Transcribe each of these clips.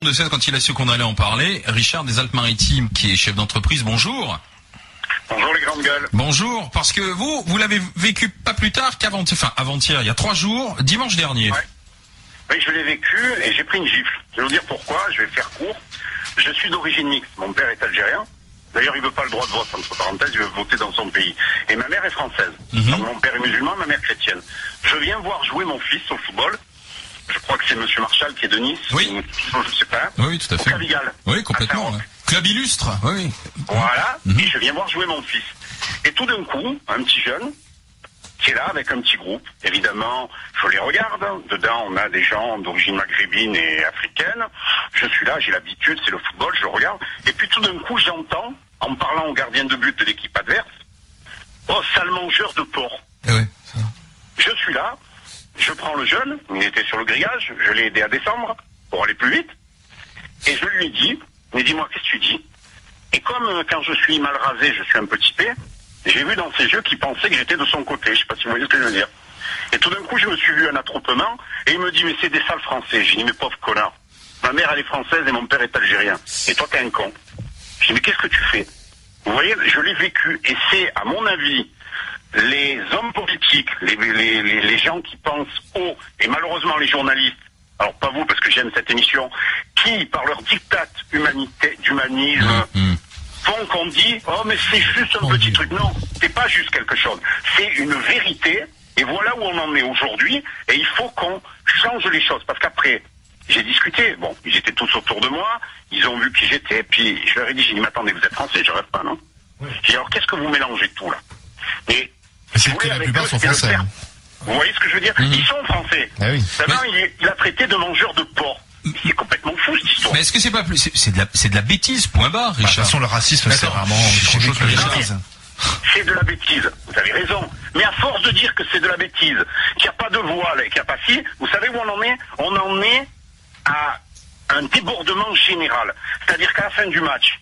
de 16 quand il a su qu'on allait en parler. Richard des Alpes-Maritimes, qui est chef d'entreprise, bonjour. Bonjour les grandes gueules. Bonjour, parce que vous l'avez vécu pas plus tard avant-hier, il y a 3 jours, dimanche dernier. Ouais. Oui, je l'ai vécu et j'ai pris une gifle. Je vais vous dire pourquoi, je vais faire court. Je suis d'origine mixte, mon père est algérien. D'ailleurs, il veut pas le droit de vote, entre parenthèses, il veut voter dans son pays. Et ma mère est française. Donc mon père est musulman, ma mère chrétienne. Je viens voir jouer mon fils au football. Je crois que c'est Monsieur Marchal qui est de Nice. Oui. Je sais pas. Oui, tout à fait. Au Cavigal. Oui, complètement. Ouais. Club illustre. Oui. Voilà. Et je viens voir jouer mon fils. Et tout d'un coup, un petit jeune qui est là avec un petit groupe. Évidemment, je les regarde. Dedans, on a des gens d'origine maghrébine et africaine. Je suis là, j'ai l'habitude, c'est le football, je regarde. Et puis tout d'un coup, j'entends, en parlant au gardien de but de l'équipe adverse, « Oh, sale mangeur de porc !» Oui, ça. Je suis là, je prends le jeune, il était sur le grillage, je l'ai aidé à descendre pour aller plus vite. Et je lui ai dit, mais dis-moi, qu'est-ce que tu dis? Et comme quand je suis mal rasé, je suis un peu typé, j'ai vu dans ses yeux qu'il pensait que j'étais de son côté. Je sais pas si vous voyez ce que je veux dire. Et tout d'un coup, je me suis vu un attroupement, et il me dit, mais c'est des sales Français. J'ai dit, mais pauvre connard. Ma mère, elle est française et mon père est algérien. Et toi, t'es un con. J'ai dit, mais qu'est-ce que tu fais? Vous voyez, je l'ai vécu, et c'est, à mon avis, les hommes politiques, les gens qui pensent haut, et malheureusement les journalistes, alors pas vous parce que j'aime cette émission, qui, par leur diktat d'humanisme, font qu'on dit « Oh mais c'est juste un petit truc ». Non, c'est pas juste quelque chose. C'est une vérité, et voilà où on en est aujourd'hui, et il faut qu'on change les choses. Parce qu'après, j'ai discuté, bon, ils étaient tous autour de moi, ils ont vu qui j'étais, puis je leur ai dit, j'ai dit, mais attendez, vous êtes français, je rêve pas, non? J'ai dit, alors qu'est-ce que vous mélangez tout là? Et c'est que la plupart sont français. Vous voyez ce que je veux dire? Ils sont français. Ah oui. Maintenant, il a traité de mangeur de porc. C'est complètement fou cette histoire. Mais est-ce que c'est pas plus, c'est de la bêtise, point barre, Richard. De toute façon, le racisme, c'est vraiment autre chose que la bêtise. C'est de la bêtise, vous avez raison. Mais à force de dire que c'est de la bêtise, qu'il n'y a pas de voile et qu'il n'y a pas si, vous savez où on en est? On en est à un débordement général. C'est-à-dire qu'à la fin du match,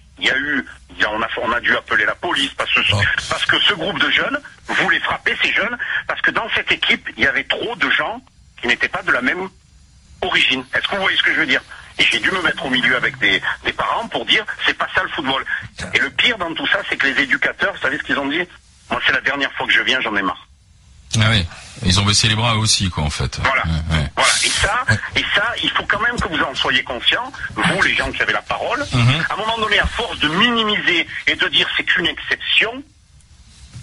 on a dû appeler la police parce que ce groupe de jeunes voulait frapper ces jeunes parce que dans cette équipe, il y avait trop de gens qui n'étaient pas de la même origine. Est-ce que vous voyez ce que je veux dire? Et j'ai dû me mettre au milieu avec des parents pour dire c'est pas ça le football. Et le pire dans tout ça, c'est que les éducateurs, vous savez ce qu'ils ont dit? Moi, c'est la dernière fois que je viens, j'en ai marre. Ah oui, ils ont baissé les bras aussi, quoi, en fait. Voilà. Ouais. Voilà. Et ça, il faut quand même que vous en soyez conscients, vous, les gens qui avez la parole. À un moment donné, à force de minimiser et de dire c'est une exception,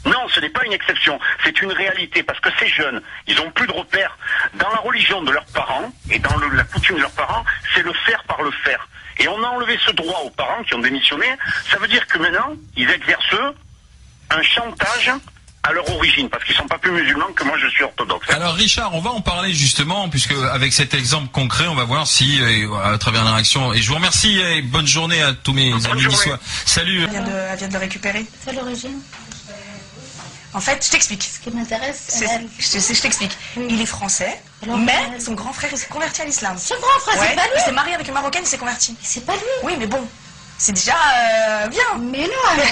non, ce n'est pas une exception, c'est une réalité, parce que ces jeunes, ils n'ont plus de repères. Dans la religion de leurs parents, et dans la coutume de leurs parents, c'est le faire par le faire. Et on a enlevé ce droit aux parents qui ont démissionné, ça veut dire que maintenant, ils exercent, eux, un chantage à leur origine, parce qu'ils sont pas plus musulmans que moi je suis orthodoxe. Alors Richard, on va en parler justement, puisque avec cet exemple concret, on va voir si, à travers la réaction, et je vous remercie, et bonne journée à tous mes amis niçois. Salut. Elle vient de le récupérer. C'est l'origine. En fait, je t'explique. Ce qui m'intéresse, je t'explique. Il est français, mais son grand frère s'est converti à l'islam. Son grand frère, c'est pas lui. Il s'est marié avec une Marocaine, il s'est converti. C'est pas lui. Oui, mais bon, c'est déjà bien. Mais non.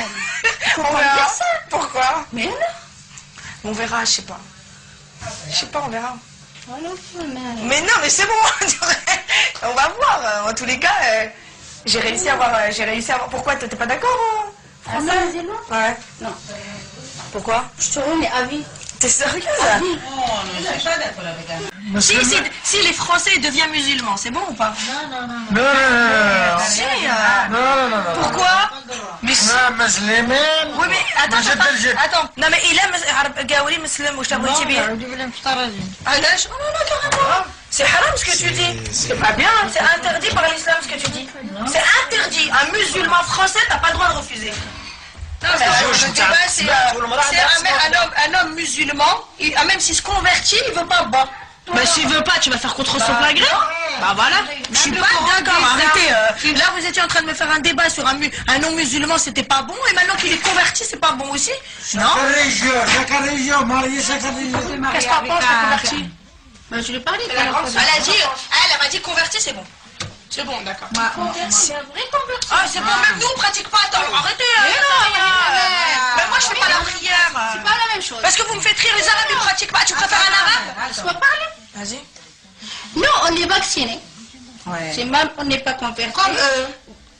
On verra. Pourquoi? Mais non. On verra, je sais pas. Je sais pas, on verra. Mais non, mais c'est bon. On va voir. En tous les cas, j'ai réussi à avoir. Pourquoi t'es pas d'accord? Français musulman? Ouais. Non. Pourquoi? Je te remets à vie. T'es sérieuse là? Non, je suis pas d'accord avec elle. Si les Français deviennent musulmans, c'est bon ou pas? Non. Si, pourquoi? Mais si. Oui, mais attends. Non, mais il aime Gaouli Muslim ou Chabouti bien. علاش؟ Non, carrément. C'est haram ce que tu dis. C'est pas bien. C'est interdit par l'islam ce que tu dis. C'est interdit. Un musulman français, t'as pas le droit de refuser. Non, le débat, c'est un homme musulman, même s'il se convertit, il veut pas bon. Mais s'il veut pas, tu vas faire contre son plein gré. Bah voilà. Je suis pas d'accord, arrêtez. Là, vous étiez en train de me faire un débat sur un non-musulman, c'était pas bon, et maintenant qu'il est converti, c'est pas bon aussi. Non. Qu'est-ce que t'en penses, t'es converti? Bah, je lui ai parlé. Elle m'a dit converti, c'est bon. C'est bon, d'accord. C'est un vrai converti. Ah, c'est bon, même nous, on pratique pas. Attends, arrêtez. Mais moi, je fais pas la prière. C'est pas la même chose. Parce que vous me faites rire, les Arabes, ils pratiquent pas. Tu préfères un Arabe? Laisse-moi parler. Vas-y. Nous, on est vaccinés. Même on n'est pas converti. Comme eux.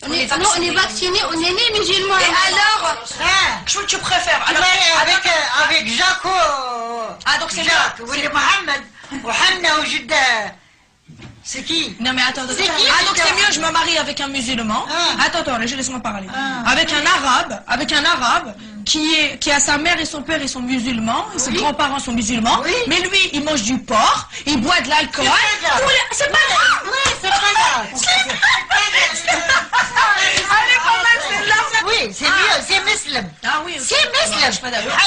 On est vacciné, on est né musulman. Et alors, qu'est-ce que tu préfères? Alors, avec Jaco. Ah, donc c'est Jacques, Willy Mohamed, Hanna ou Jidda. C'est qui? Non mais attends, C'est qui, ah donc c'est Jidda? mieux, je me marie avec un musulman. Attends, laisse-moi parler. Avec un arabe qui a sa mère et son père, ils sont musulmans, et ses grands-parents sont musulmans, mais lui, il mange du porc, il boit de l'alcool. C'est pas grave. Oui, c'est pas grave. Elle est pas mal celle-là. Oui, c'est mieux, c'est musulman. Ah oui, C'est musulman. je suis pas d'accord.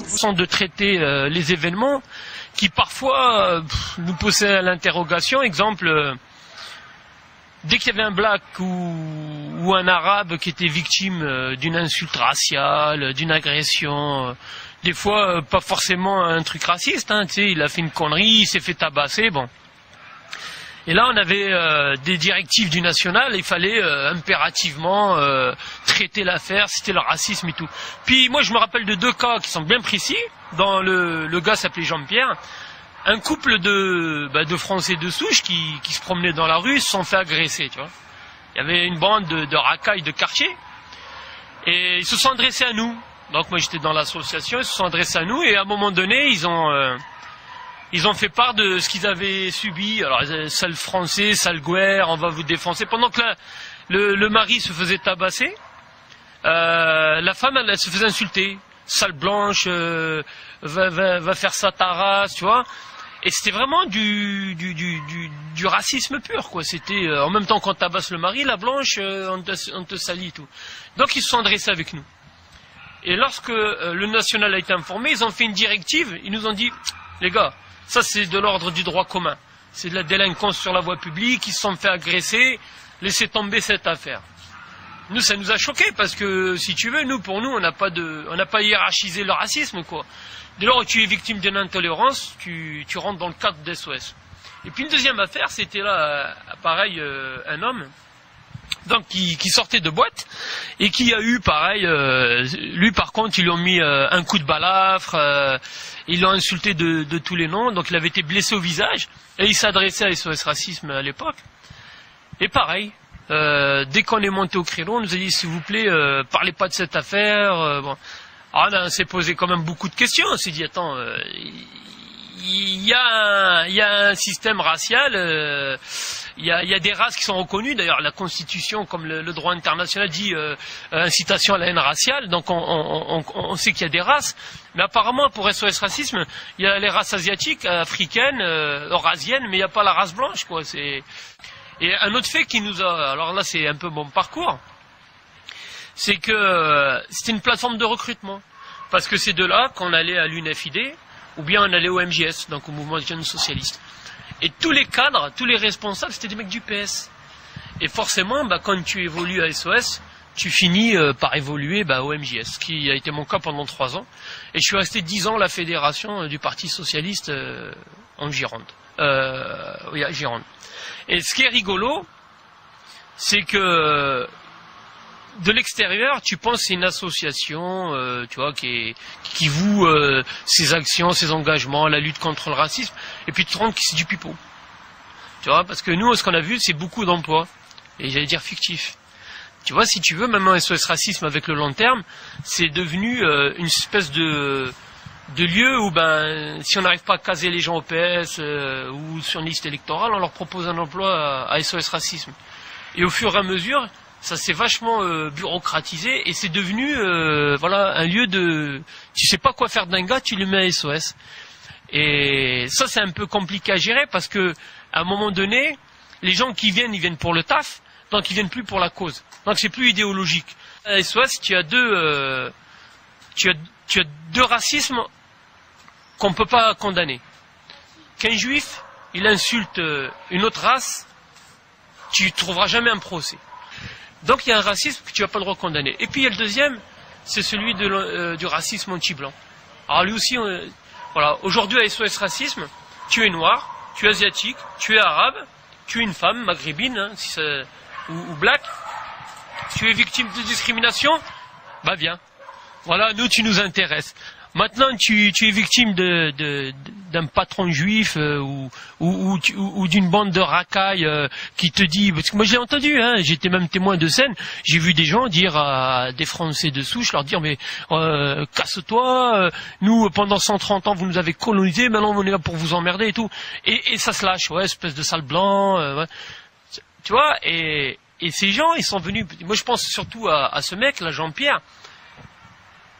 Façon de traiter les événements qui parfois nous poussaient à l'interrogation. Exemple, dès qu'il y avait un black ou un arabe qui était victime d'une insulte raciale, d'une agression, des fois pas forcément un truc raciste, hein, tu sais, il a fait une connerie, il s'est fait tabasser, bon. Et là, on avait des directives du national, il fallait impérativement traiter l'affaire, c'était le racisme et tout. Puis moi, je me rappelle de 2 cas qui sont bien précis. Dans le gars s'appelait Jean-Pierre. Un couple de Français de souche qui se promenaient dans la rue se sont fait agresser, tu vois. Il y avait une bande de racailles de quartier. Et ils se sont adressés à nous. Donc moi, j'étais dans l'association, ils se sont adressés à nous. Et à un moment donné, ils ont fait part de ce qu'ils avaient subi. Alors, sale français, sale guerre, on va vous défoncer. Pendant que le mari se faisait tabasser, la femme, elle se faisait insulter. Sale blanche, va faire ça ta race, tu vois. Et c'était vraiment du racisme pur, quoi. C'était, en même temps qu'on tabasse le mari, la blanche, on te salit, tout. Donc, ils se sont adressés avec nous. Et lorsque le national a été informé, ils ont fait une directive. Ils nous ont dit, les gars, ça, c'est de l'ordre du droit commun. C'est de la délinquance sur la voie publique, ils se sont fait agresser, laissez tomber cette affaire. Nous, ça nous a choqués parce que, si tu veux, pour nous, on n'a pas hiérarchisé le racisme, quoi. Dès lors où tu es victime d'une intolérance, tu rentres dans le cadre d'SOS. Et puis une deuxième affaire, c'était là, pareil, un homme, donc qui sortait de boîte et qui a eu, pareil, lui par contre, ils lui ont mis un coup de balafre. Ils l'ont insulté de tous les noms, donc il avait été blessé au visage, et il s'adressait à SOS Racisme à l'époque. Et pareil, dès qu'on est monté au créneau, on nous a dit, s'il vous plaît, parlez pas de cette affaire. Bon. Alors on s'est posé quand même beaucoup de questions, on s'est dit, attends, il y a un système racial, il y a des races qui sont reconnues, d'ailleurs la Constitution, comme le droit international dit, incitation à la haine raciale, donc on sait qu'il y a des races, mais apparemment pour SOS Racisme, il y a les races asiatiques, africaines, eurasiennes, mais il n'y a pas la race blanche, quoi. Et un autre fait qui nous a, alors là c'est un peu mon parcours, c'est que c'était une plateforme de recrutement, parce que c'est de là qu'on allait à l'UNFID, ou bien on allait au MJS, donc au Mouvement des Jeunes Socialistes. Et tous les cadres, tous les responsables, c'était des mecs du PS. Et forcément, quand tu évolues à SOS, tu finis par évoluer au MJS, ce qui a été mon cas pendant 3 ans. Et je suis resté 10 ans à la fédération du Parti Socialiste en Gironde. Oui, à Gironde. Et ce qui est rigolo, c'est que de l'extérieur, tu penses que c'est une association, tu vois, qui voue ses actions, ses engagements, la lutte contre le racisme, et puis tu te rends compte que c'est du pipeau. Tu vois, parce que nous, ce qu'on a vu, c'est beaucoup d'emplois, et j'allais dire fictifs. Tu vois, si tu veux, même un SOS Racisme avec le long terme, c'est devenu une espèce de lieu où, si on n'arrive pas à caser les gens au PS ou sur une liste électorale, on leur propose un emploi à SOS Racisme. Et au fur et à mesure, ça s'est vachement bureaucratisé et c'est devenu un lieu de... Tu sais pas quoi faire d'un gars, tu le mets à SOS. Et ça, c'est un peu compliqué à gérer parce que à un moment donné, les gens qui viennent, ils viennent pour le taf, donc ils viennent plus pour la cause. Donc c'est plus idéologique. À SOS, tu as deux racismes qu'on peut pas condamner. Qu'un juif, il insulte une autre race, tu trouveras jamais un procès. Donc il y a un racisme que tu n'as pas le droit de condamner. Et puis il y a le deuxième, c'est celui du racisme anti-blanc. Alors lui aussi, voilà. Aujourd'hui à SOS Racisme, tu es noir, tu es asiatique, tu es arabe, tu es une femme maghrébine, hein, ou black, tu es victime de discrimination, viens. Voilà, nous tu nous intéresses. Maintenant, tu es victime d'un patron juif ou d'une bande de racailles qui te dit, parce que moi j'ai entendu, hein, j'étais même témoin de scène, j'ai vu des gens dire à des Français de souche, leur dire mais casse-toi, nous pendant 130 ans vous nous avez colonisés, maintenant on est là pour vous emmerder et tout, et ça se lâche, ouais, espèce de sale blanc, ouais. Tu vois, et ces gens ils sont venus, moi je pense surtout à ce mec là, Jean-Pierre.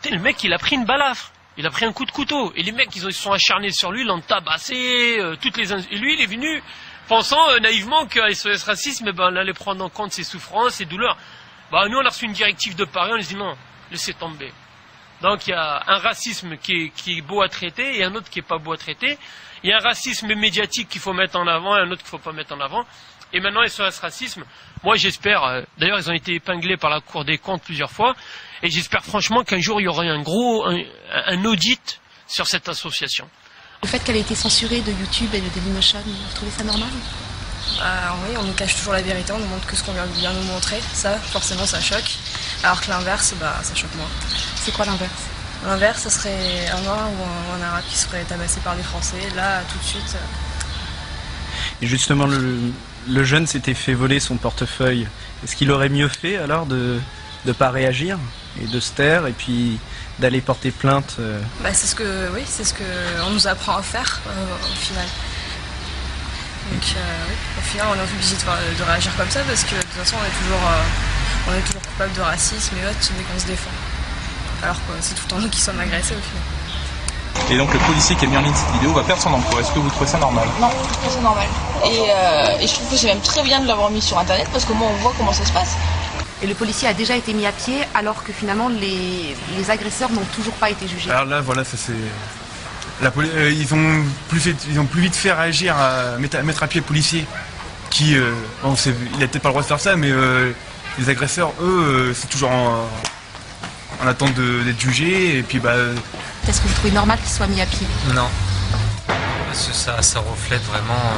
Le mec il a pris une balafre. Il a pris un coup de couteau. Et les mecs, ils se sont acharnés sur lui, l'ont tabassé, et lui, il est venu pensant naïvement qu'à SOS Racisme, on allait prendre en compte ses souffrances, ses douleurs. Nous, on a reçu une directive de Paris, on lui dit non, laissez tomber. Donc, il y a un racisme qui est beau à traiter et un autre qui est pas beau à traiter. Il y a un racisme médiatique qu'il faut mettre en avant et un autre qu'il faut pas mettre en avant. Et maintenant, SOS Racisme, moi, j'espère, d'ailleurs, ils ont été épinglés par la Cour des comptes plusieurs fois. Et j'espère franchement qu'un jour il y aura un audit sur cette association. Le fait qu'elle ait été censurée de YouTube et de Dailymotion, vous trouvez ça normal? Oui, on nous cache toujours la vérité, on nous montre que ce qu'on vient de nous montrer. Ça, forcément, ça choque. Alors que l'inverse, ça choque moins. C'est quoi l'inverse? L'inverse, ça serait un noir ou un arabe qui serait tabassé par des Français. Là, tout de suite. Et justement, le jeune s'était fait voler son portefeuille. Est-ce qu'il aurait mieux fait alors de ne pas réagir et de se taire et puis d'aller porter plainte c'est ce que on nous apprend à faire au final. Donc au final on est obligé de réagir comme ça parce que de toute façon on est toujours coupable de racisme et autres dès qu'on se défend. Alors que c'est tout le temps nous qui sommes agressés au final. Et donc le policier qui a mis en ligne cette vidéo va perdre son emploi. Est-ce que vous trouvez ça normal? Non, je trouve ça normal. Et je trouve que c'est même très bien de l'avoir mis sur internet parce qu'au moins on voit comment ça se passe. Et le policier a déjà été mis à pied alors que finalement les agresseurs n'ont toujours pas été jugés. Alors là, voilà, ça c'est... ils ont plus vite fait réagir à mettre à pied le policier qui... il a peut-être pas le droit de faire ça, mais les agresseurs, eux, c'est toujours en attente d'être jugés. Et puis Est-ce que vous trouvez normal qu'ils soient mis à pied? Non. Parce que ça reflète vraiment...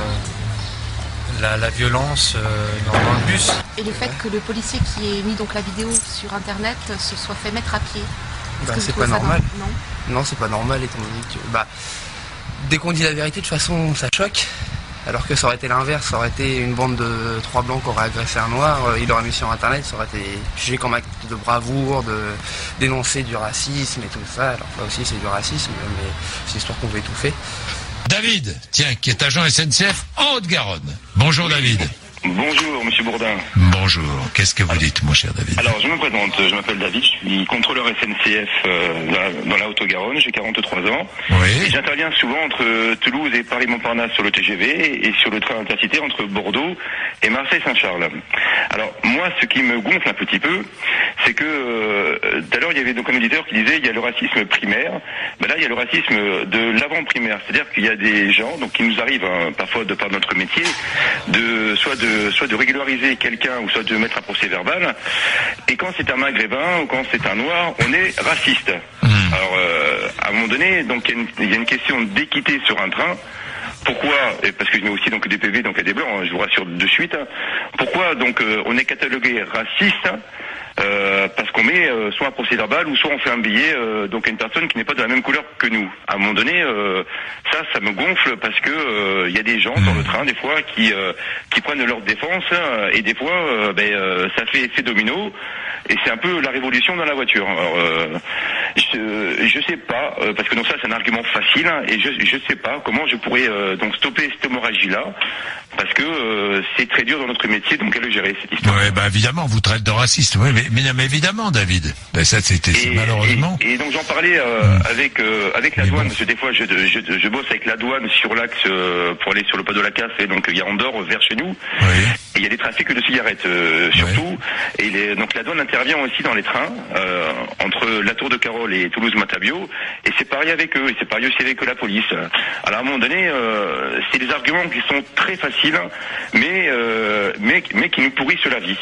La violence dans le bus. Et le fait que le policier qui ait mis donc la vidéo sur internet se soit fait mettre à pied, c'est pas normal. Non, c'est pas normal étant donné que dès qu'on dit la vérité de toute façon ça choque. Alors que ça aurait été l'inverse, ça aurait été une bande de 3 blancs qui aurait agressé un noir, il l'aurait mis sur internet, ça aurait été jugé comme acte de bravoure, de dénoncer du racisme et tout ça. Alors là aussi c'est du racisme, mais c'est l'histoire qu'on veut étouffer. David, tiens, qui est agent SNCF en Haute-Garonne. Bonjour David. Bonjour Monsieur Bourdin. Bonjour, qu'est-ce que vous dites mon cher David? Alors je me présente, je m'appelle David, je suis contrôleur SNCF dans la Haute-Garonne, j'ai 43 ans. Oui. Et j'interviens souvent entre Toulouse et Paris-Montparnasse sur le TGV et sur le train intercité entre Bordeaux et Marseille-Saint-Charles. Alors moi ce qui me gonfle un petit peu, c'est que tout à l'heure il y avait donc un auditeur qui disait il y a le racisme primaire, là il y a le racisme de l'avant-primaire, c'est-à-dire qu'il y a des gens donc qui nous arrivent parfois de par notre métier soit de régulariser quelqu'un ou soit de mettre un procès verbal, et quand c'est un maghrébin ou quand c'est un noir, on est raciste. Alors à un moment donné, donc il y a une question d'équité sur un train. Pourquoi, et parce que je mets aussi donc des PV donc à des blancs, je vous rassure de suite, pourquoi donc on est catalogué raciste parce qu'on met soit un procès verbal ou soit on fait un billet donc à une personne qui n'est pas de la même couleur que nous. À un moment donné, ça me gonfle parce que il y a des gens dans le train des fois qui prennent leur défense et des fois ça fait effet domino et c'est un peu la révolution dans la voiture. Alors je sais pas parce que donc ça c'est un argument facile et je sais pas comment je pourrais donc stopper cette hémorragie là parce que c'est très dur dans notre métier donc à le gérer cette histoire. Oui, évidemment, vous traitez de raciste, oui, mais évidemment, David. Ça, c'était malheureusement. Et donc j'en parlais avec la douane, parce que des fois je bosse avec la douane sur l'axe pour aller sur le pas de la Casse, et donc il y a Andorre vers chez nous. Oui. Et il y a des trafics de cigarettes surtout. Et donc la douane intervient aussi dans les trains entre la Tour de Carole et Toulouse-Matabio, et c'est pareil avec eux, et c'est pareil aussi avec la police. Alors à un moment donné, c'est des arguments qui sont très faciles, mais qui nous pourrissent la vie.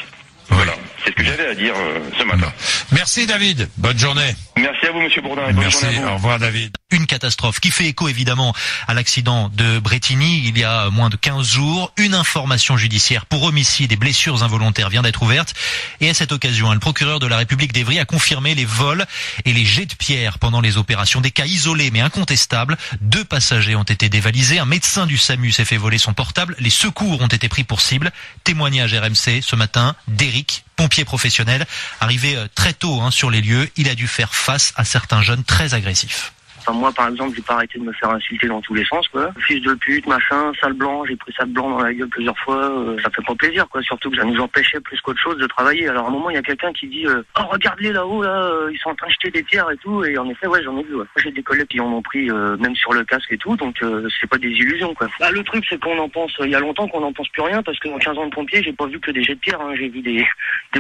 Oui. Voilà. C'est ce que j'avais à dire ce matin. Merci David, bonne journée. Merci à vous monsieur Bourdin et bonne journée à vous. Au revoir David. Une catastrophe qui fait écho évidemment à l'accident de Bretigny il y a moins de 15 jours. Une information judiciaire pour homicide et blessures involontaires vient d'être ouverte. Et à cette occasion, le procureur de la République d'Évry a confirmé les vols et les jets de pierre pendant les opérations. Des cas isolés mais incontestables. 2 passagers ont été dévalisés. Un médecin du SAMU s'est fait voler son portable. Les secours ont été pris pour cible. Témoignage RMC ce matin d'Éric, pompier professionnel, arrivé très tôt sur les lieux. Il a dû faire face à certains jeunes très agressifs. Enfin, moi, par exemple, j'ai pas arrêté de me faire insulter dans tous les sens, quoi. Fils de pute, machin, sale blanc, j'ai pris sale blanc dans la gueule plusieurs fois. Ça fait pas plaisir, quoi. Surtout que ça nous empêchait plus qu'autre chose de travailler. Alors, à un moment, il y a quelqu'un qui dit, oh, regarde-les là-haut, là, ils sont en train de jeter des pierres et tout. Et en effet, ouais, j'en ai vu, ouais. J'ai des collègues qui en ont pris, même sur le casque et tout. Donc, c'est pas des illusions, quoi. Bah, le truc, c'est qu'on en pense, il y a longtemps qu'on n'en pense plus rien parce que dans 15 ans de pompier, j'ai pas vu que des jets de pierre, hein. J'ai vu des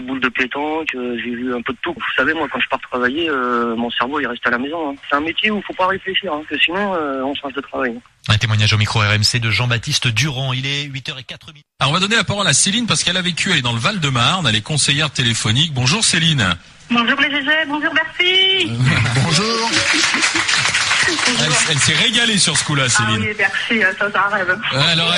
boules de pétanque, j'ai vu un peu de tout. Vous savez, moi, quand je pars travailler, mon cerveau, il reste à la maison, hein. C'est un métier où faut pas réfléchir, hein. Que sinon, on change de travail. Un témoignage au micro RMC de Jean-Baptiste Durand. Il est 8h04. Alors on va donner la parole à Céline parce qu'elle a vécu, elle est dans le Val-de-Marne, elle est conseillère téléphonique. Bonjour Céline. Bonjour les GG, bonjour merci. Bonjour. Elle s'est régalée sur ce coup-là, Céline. Ah oui, merci, ça rêve. Alors,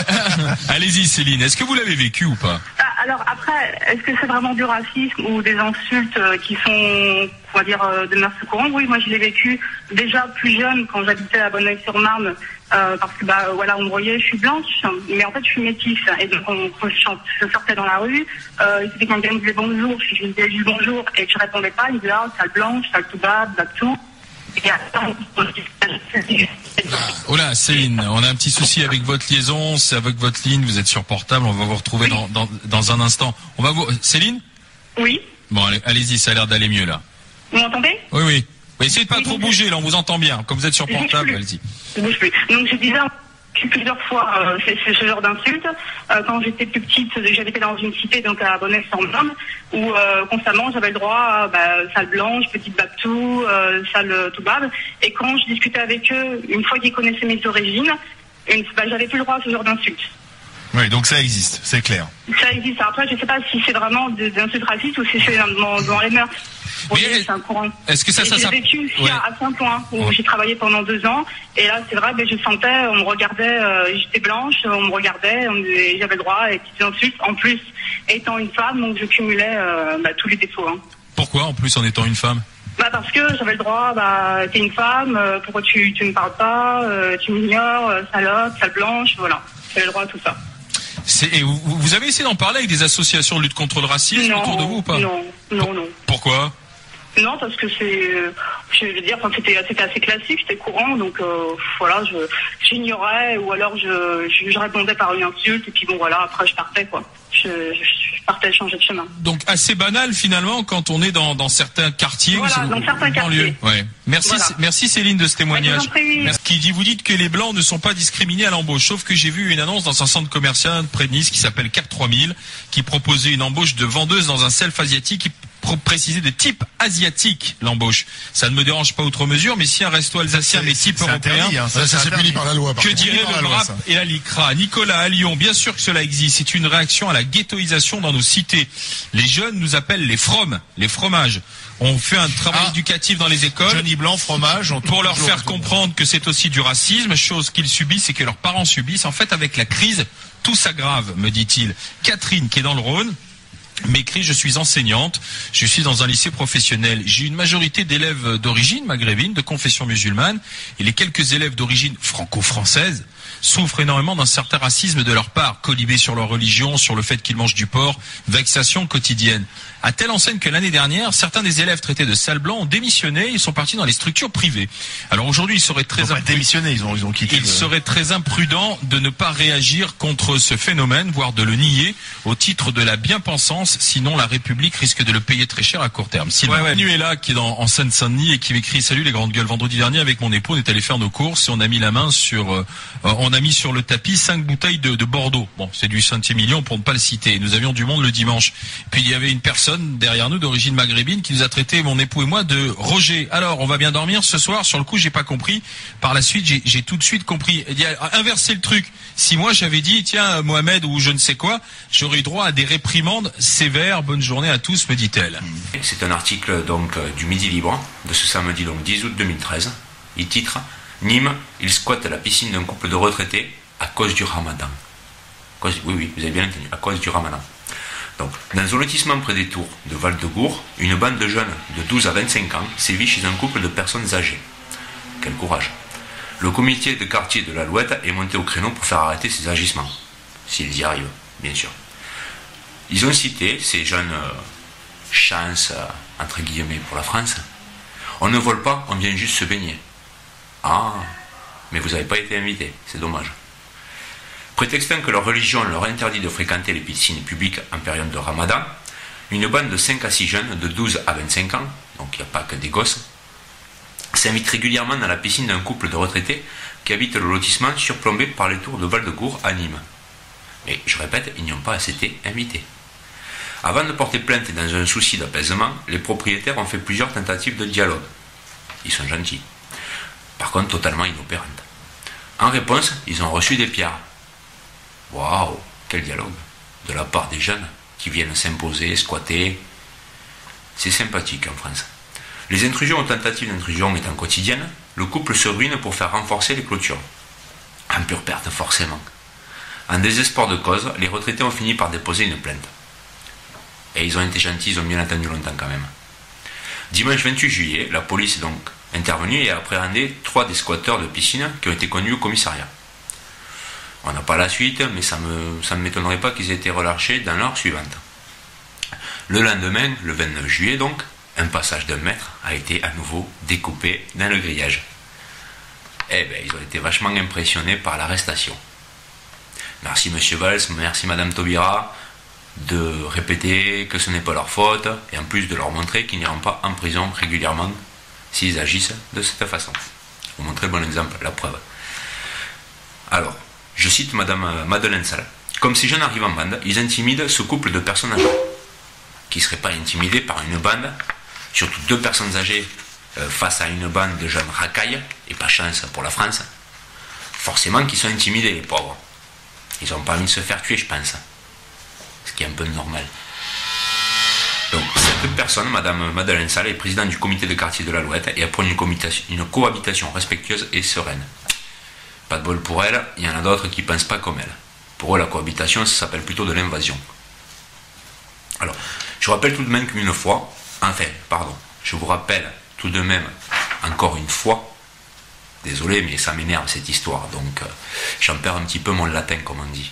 allez-y Céline, est-ce que vous l'avez vécu ou pas? Alors après, est-ce que c'est vraiment du racisme ou des insultes qui sont, on va dire, de mœurs courantes? Oui, moi je l'ai vécu déjà plus jeune quand j'habitais à Bonneuil-sur-Marne, parce que voilà, on me voyait, je suis blanche, mais en fait je suis métisse. Et donc quand je sortais dans la rue, c'était quand quelqu'un me disait bonjour, je lui disais juste bonjour et je répondais pas, il me disait ah, sale blanche, sale tout bas, tout. Oh là, Céline, on a un petit souci avec votre liaison, c'est avec votre ligne, vous êtes sur portable, on va vous retrouver dans un instant. Céline? Oui. Bon, allez-y, ça a l'air d'aller mieux là. Vous m'entendez? Oui, oui. Essayez de pas trop bouger, là, on vous entend bien. Comme vous êtes sur portable, allez-y. Je bouge plus. Donc je disais plusieurs fois ce genre d'insultes. Quand j'étais plus petite, j'habitais dans une cité, donc à Bonneuil-sur-Marne, où constamment j'avais le droit à sale blanche, petite babtou, sale toubab. Et quand je discutais avec eux, une fois qu'ils connaissaient mes origines, j'avais plus le droit à ce genre d'insultes. Oui, donc ça existe, c'est clair. Ça existe. Après, je sais pas si c'est vraiment des insultes racistes ou si c'est dans les mœurs. Oui, c'est un courant. Est-ce que ça j'ai vécu à Saint-Ouen où j'ai travaillé pendant 2 ans et là c'est vrai, je sentais, on me regardait, j'étais blanche, on me regardait, j'avais le droit à des petites insultes. En plus, étant une femme, donc je cumulais tous les défauts. Hein. Pourquoi en plus en étant une femme? Parce que j'avais le droit, t'es une femme, pourquoi tu me parles pas, tu m'ignores, salope, sale blanche, voilà. J'avais le droit à tout ça. Et vous avez essayé d'en parler avec des associations de lutte contre le racisme autour de vous ou pas? Non. Pourquoi? Non, parce que je veux dire, c'était assez classique, c'était courant, donc voilà, j'ignorais ou alors je répondais par une insulte et puis bon voilà, après je partais quoi. Je partais changer de chemin. Donc assez banal finalement quand on est dans certains quartiers. Voilà, dans certains quartiers. Ouais. Merci Céline de ce témoignage. Vous dites que les blancs ne sont pas discriminés à l'embauche, sauf que j'ai vu une annonce dans un centre commercial près de Nice qui s'appelle CAC 3000, qui proposait une embauche de vendeuse dans un self asiatique qui préciser de type asiatique l'embauche. Ça ne me dérange pas outre mesure, mais si un resto alsacien mais type européen, interdit, hein. Ça c'est puni par la loi. Que dirait le BRAP et la LICRA? Nicolas, à Lyon, bien sûr que cela existe. C'est une réaction à la ghettoisation dans nos cités. Les jeunes nous appellent les fromes, les fromages. On fait un travail éducatif dans les écoles. Johnny Blanc, fromage. Pour leur faire comprendre que c'est aussi du racisme, chose qu'ils subissent et que leurs parents subissent. En fait, avec la crise, tout s'aggrave, me dit-il. Catherine, qui est dans le Rhône, m'écrit: je suis enseignante, je suis dans un lycée professionnel, j'ai une majorité d'élèves d'origine maghrébine, de confession musulmane, et les quelques élèves d'origine franco-française souffrent énormément d'un certain racisme de leur part, colibés sur leur religion, sur le fait qu'ils mangent du porc, vexation quotidienne. À telle enseigne que l'année dernière, certains des élèves traités de sales blancs ont démissionné et sont partis dans les structures privées. Alors aujourd'hui, il serait très très imprudent de ne pas réagir contre ce phénomène, voire de le nier au titre de la bien-pensance, sinon la République risque de le payer très cher à court terme. Nuela, qui est en Seine-Saint-Denis et qui m'écrit: salut les grandes gueules, vendredi dernier avec mon époux on est allé faire nos courses et on a mis la main sur on on a mis sur le tapis 5 bouteilles de Bordeaux. Bon, c'est du Saint-Émilion pour ne pas le citer. Nous avions du monde le dimanche. Puis il y avait une personne derrière nous d'origine maghrébine qui nous a traité, mon époux et moi, de Roger. Alors, on va bien dormir ce soir. Sur le coup, j'ai pas compris. Par la suite, j'ai tout de suite compris. Il a inversé le truc. Si moi j'avais dit, tiens, Mohamed ou je ne sais quoi, j'aurais eu droit à des réprimandes sévères. Bonne journée à tous, me dit-elle. C'est un article donc du Midi Libre de ce samedi donc 10 août 2013. Il titre Nîmes, il squatte la piscine d'un couple de retraités à cause du ramadan. Oui, vous avez bien entendu, à cause du ramadan. Donc, dans un lotissement près des Tours de Val-de-Gour, une bande de jeunes de 12 à 25 ans sévit chez un couple de personnes âgées. Quel courage. Le comité de quartier de l'Alouette est monté au créneau pour faire arrêter ces agissements. S'ils y arrivent, bien sûr. Ils ont cité ces jeunes chances, entre guillemets, pour la France. On ne vole pas, on vient juste se baigner. Ah, mais vous n'avez pas été invité, c'est dommage. Prétextant que leur religion leur interdit de fréquenter les piscines publiques en période de ramadan, une bande de 5 à 6 jeunes de 12 à 25 ans, donc il n'y a pas que des gosses, s'invite régulièrement dans la piscine d'un couple de retraités qui habite le lotissement surplombé par les tours de Val-de-Gour à Nîmes. Mais je répète, ils n'y ont pas été invités. Avant de porter plainte et dans un souci d'apaisement, les propriétaires ont fait plusieurs tentatives de dialogue. Ils sont gentils. Par contre, totalement inopérantes. En réponse, ils ont reçu des pierres. Waouh, quel dialogue. De la part des jeunes qui viennent s'imposer, squatter. C'est sympathique en France. Les intrusions ou tentatives d'intrusion étant quotidiennes, le couple se ruine pour faire renforcer les clôtures. En pure perte, forcément. En désespoir de cause, les retraités ont fini par déposer une plainte. Et ils ont été gentils, ils ont bien attendu longtemps quand même. Dimanche 28 juillet, la police est donc intervenue et a appréhendé 3 des squatteurs de piscine qui ont été conduits au commissariat. On n'a pas la suite, mais ça ne m'étonnerait pas qu'ils aient été relâchés dans l'heure suivante. Le lendemain, le 29 juillet donc, un passage d'1 mètre a été à nouveau découpé dans le grillage. Eh bien, ils ont été vachement impressionnés par l'arrestation. Merci Monsieur Valls, merci Madame Taubira de répéter que ce n'est pas leur faute et en plus de leur montrer qu'ils n'iront pas en prison régulièrement s'ils agissent de cette façon. Vous montrez le bon exemple, la preuve. Alors, je cite Madame Madeleine Salle. Comme ces jeunes arrivent en bande, ils intimident ce couple de personnes âgées. Qui ne seraient pas intimidés par une bande, surtout 2 personnes âgées face à une bande de jeunes racailles, et pas chance pour la France, forcément qu'ils sont intimidés, les pauvres. Ils n'ont pas envie de se faire tuer, je pense. Ce qui est un peu normal. Donc, cette personne, Madame Madeleine Salle, est présidente du comité de quartier de l'Alouette et apprend une cohabitation respectueuse et sereine. Pas de bol pour elle, il y en a d'autres qui ne pensent pas comme elle. Pour eux, la cohabitation, ça s'appelle plutôt de l'invasion. Alors, je vous rappelle tout de même qu'une fois, je vous rappelle tout de même encore une fois, désolé, mais ça m'énerve cette histoire, donc j'en perds un petit peu mon latin, comme on dit.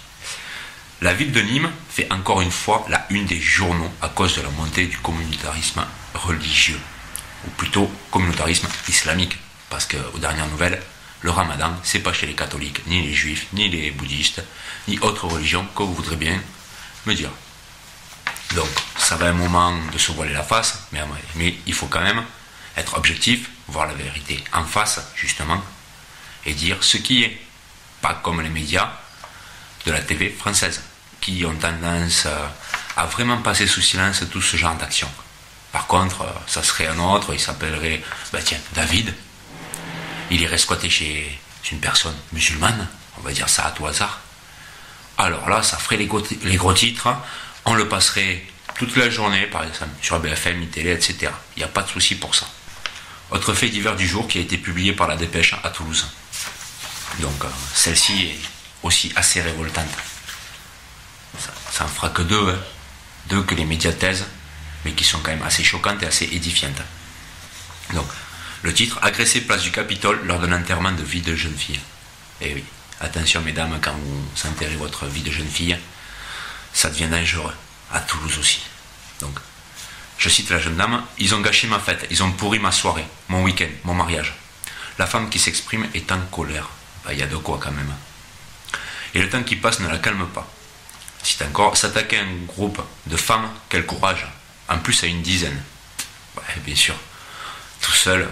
La ville de Nîmes fait encore une fois la une des journaux à cause de la montée du communautarisme religieux, ou plutôt communautarisme islamique, parce qu'aux dernières nouvelles, le ramadan, c'est pas chez les catholiques, ni les juifs, ni les bouddhistes, ni autres religions que vous voudrez bien me dire. Donc, ça va un moment de se voiler la face, mais il faut quand même être objectif, voir la vérité en face, justement, et dire ce qui est. Pas comme les médias de la TV française, qui ont tendance à vraiment passer sous silence tout ce genre d'action. Par contre, ça serait un autre, il s'appellerait, David. Il irait squatter chez une personne musulmane, on va dire ça à tout hasard. Alors là, ça ferait les gros titres, on le passerait toute la journée, par exemple, sur BFM, iTélé, etc. Il n'y a pas de souci pour ça. Autre fait divers du jour qui a été publié par la Dépêche à Toulouse. Donc, celle-ci est aussi assez révoltante. Ça en fera que 2, hein. 2 que les médias taisent, mais qui sont quand même assez choquantes et assez édifiantes. Donc, le titre, agressé place du Capitole lors d'un enterrement de vie de jeune fille. Eh oui, attention mesdames, quand vous enterrez votre vie de jeune fille, ça devient dangereux, à Toulouse aussi. Donc, je cite la jeune dame, ils ont gâché ma fête, ils ont pourri ma soirée, mon week-end, mon mariage. La femme qui s'exprime est en colère. Il y a de quoi quand même. Et le temps qui passe ne la calme pas. C'est encore s'attaquer à un groupe de femmes, quel courage. En plus à une dizaine. Bien sûr, tout seul,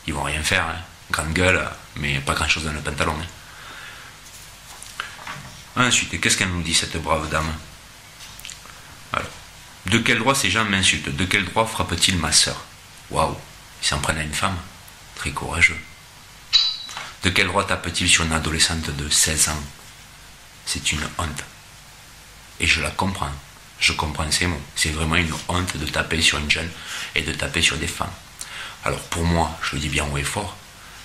ils vont rien faire. Hein. Grande gueule, mais pas grand chose dans le pantalon. Hein. Ensuite, qu'est-ce qu'elle nous dit, cette brave dame? Alors, de quel droit ces gens m'insultent? De quel droit frappe-t-il ma sœur? Waouh, ils s'en prennent à une femme. Très courageux. De quel droit tape-t-il sur une adolescente de 16 ans? C'est une honte. Et je la comprends. Je comprends ces mots. C'est vraiment une honte de taper sur une jeune et de taper sur des femmes. Alors pour moi, je le dis bien haut et fort,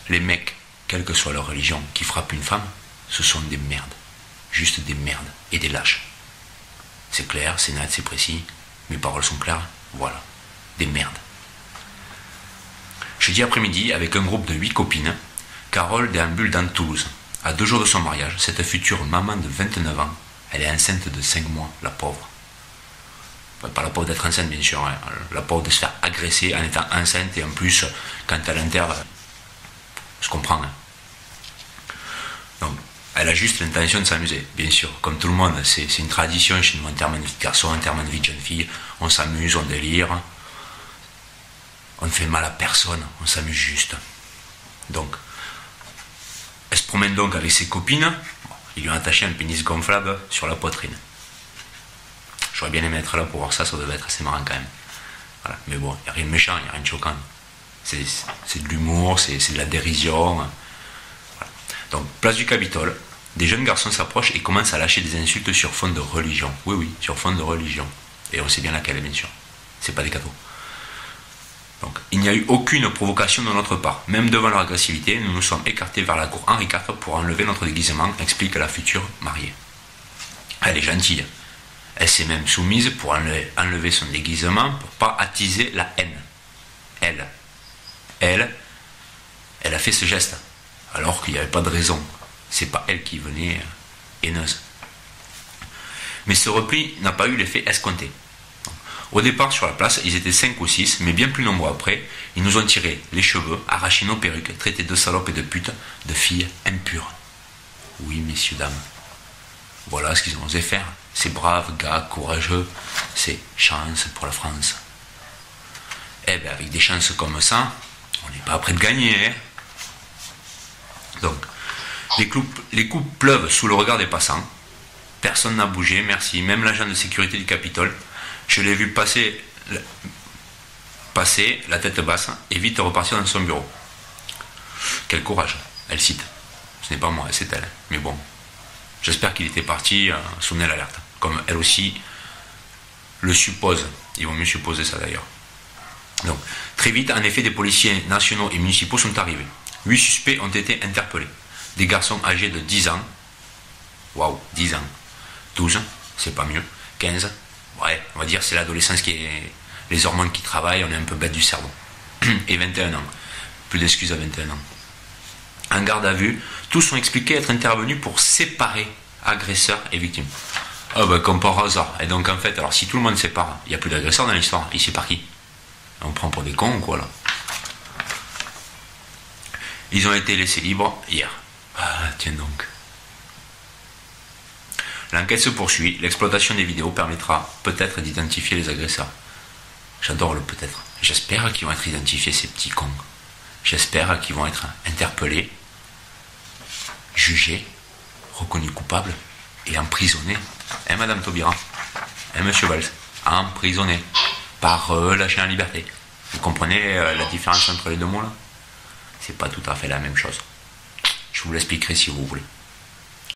les mecs, quelle que soit leur religion, qui frappent une femme, ce sont des merdes. Juste des merdes et des lâches. C'est clair, c'est net, c'est précis. Mes paroles sont claires. Voilà. Des merdes. Jeudi après-midi, avec un groupe de 8 copines, Carole déambule dans Toulouse. À 2 jours de son mariage, cette future maman de 29 ans, elle est enceinte de 5 mois, la pauvre. Enfin, pas la pauvre d'être enceinte, bien sûr, hein. La pauvre de se faire agresser en étant enceinte, et en plus, quand elle enterre, je comprends. Hein. Donc, elle a juste l'intention de s'amuser, bien sûr. Comme tout le monde, c'est une tradition chez nous, enterrement de vie de garçon, enterrement de vie de jeune fille. On s'amuse, on délire. On ne fait mal à personne, on s'amuse juste. Donc, elle se promène donc avec ses copines. Ils lui ont attaché un pénis gonflable sur la poitrine. J'aurais bien aimé être là pour voir ça, ça devait être assez marrant quand même. Voilà. Mais bon, il n'y a rien de méchant, il n'y a rien de choquant. C'est de l'humour, c'est de la dérision. Voilà. Donc, place du Capitole, des jeunes garçons s'approchent et commencent à lâcher des insultes sur fond de religion. Oui, oui, sur fond de religion. Et on sait bien laquelle, bien sûr. C'est pas des cadeaux. Donc, il n'y a eu aucune provocation de notre part. Même devant leur agressivité, nous nous sommes écartés vers la cour Henri IV pour enlever notre déguisement, explique la future mariée. Elle est gentille. Elle s'est même soumise pour enlever son déguisement pour ne pas attiser la haine. Elle a fait ce geste, alors qu'il n'y avait pas de raison. C'est pas elle qui venait haineuse. Mais ce repli n'a pas eu l'effet escompté. Au départ, sur la place, ils étaient 5 ou 6, mais bien plus nombreux après. Ils nous ont tiré les cheveux, arraché nos perruques, traité de salopes et de putes, de filles impures. Oui, messieurs, dames. Voilà ce qu'ils ont osé faire. Ces braves gars courageux, c'est chance pour la France. Eh bien, avec des chances comme ça, on n'est pas prêt de gagner. Hein. Donc, les coups pleuvent sous le regard des passants. Personne n'a bougé, merci. Même l'agent de sécurité du Capitole. Je l'ai vu passer la tête basse et vite repartir dans son bureau. Quel courage, elle cite. Ce n'est pas moi, c'est elle. Mais bon, j'espère qu'il était parti sonner l'alerte. Comme elle aussi le suppose. Ils vont mieux supposer ça d'ailleurs. Donc, très vite, en effet, des policiers nationaux et municipaux sont arrivés. 8 suspects ont été interpellés. Des garçons âgés de 10 ans. Waouh, 10 ans. 12, c'est pas mieux. 15. Ouais, on va dire c'est l'adolescence qui est... Les hormones qui travaillent, on est un peu bête du cerveau. Et 21 ans. Plus d'excuses à 21 ans. En garde à vue, tous ont expliqué être intervenus pour séparer agresseurs et victimes. Ah ben comme par hasard. Et donc en fait, alors si tout le monde sépare, il n'y a plus d'agresseurs dans l'histoire. Il sépare qui? On prend pour des cons ou quoi là? Ils ont été laissés libres hier. Ah tiens donc. L'enquête se poursuit. L'exploitation des vidéos permettra peut-être d'identifier les agresseurs. J'adore le peut-être. J'espère qu'ils vont être identifiés, ces petits cons. J'espère qu'ils vont être interpellés, jugés, reconnus coupables et emprisonnés. Hein, Madame Taubira? Hein, Monsieur Valls? Emprisonnés. Pas relâchés en liberté. Vous comprenez la différence entre les deux mots là? C'est pas tout à fait la même chose. Je vous l'expliquerai si vous voulez.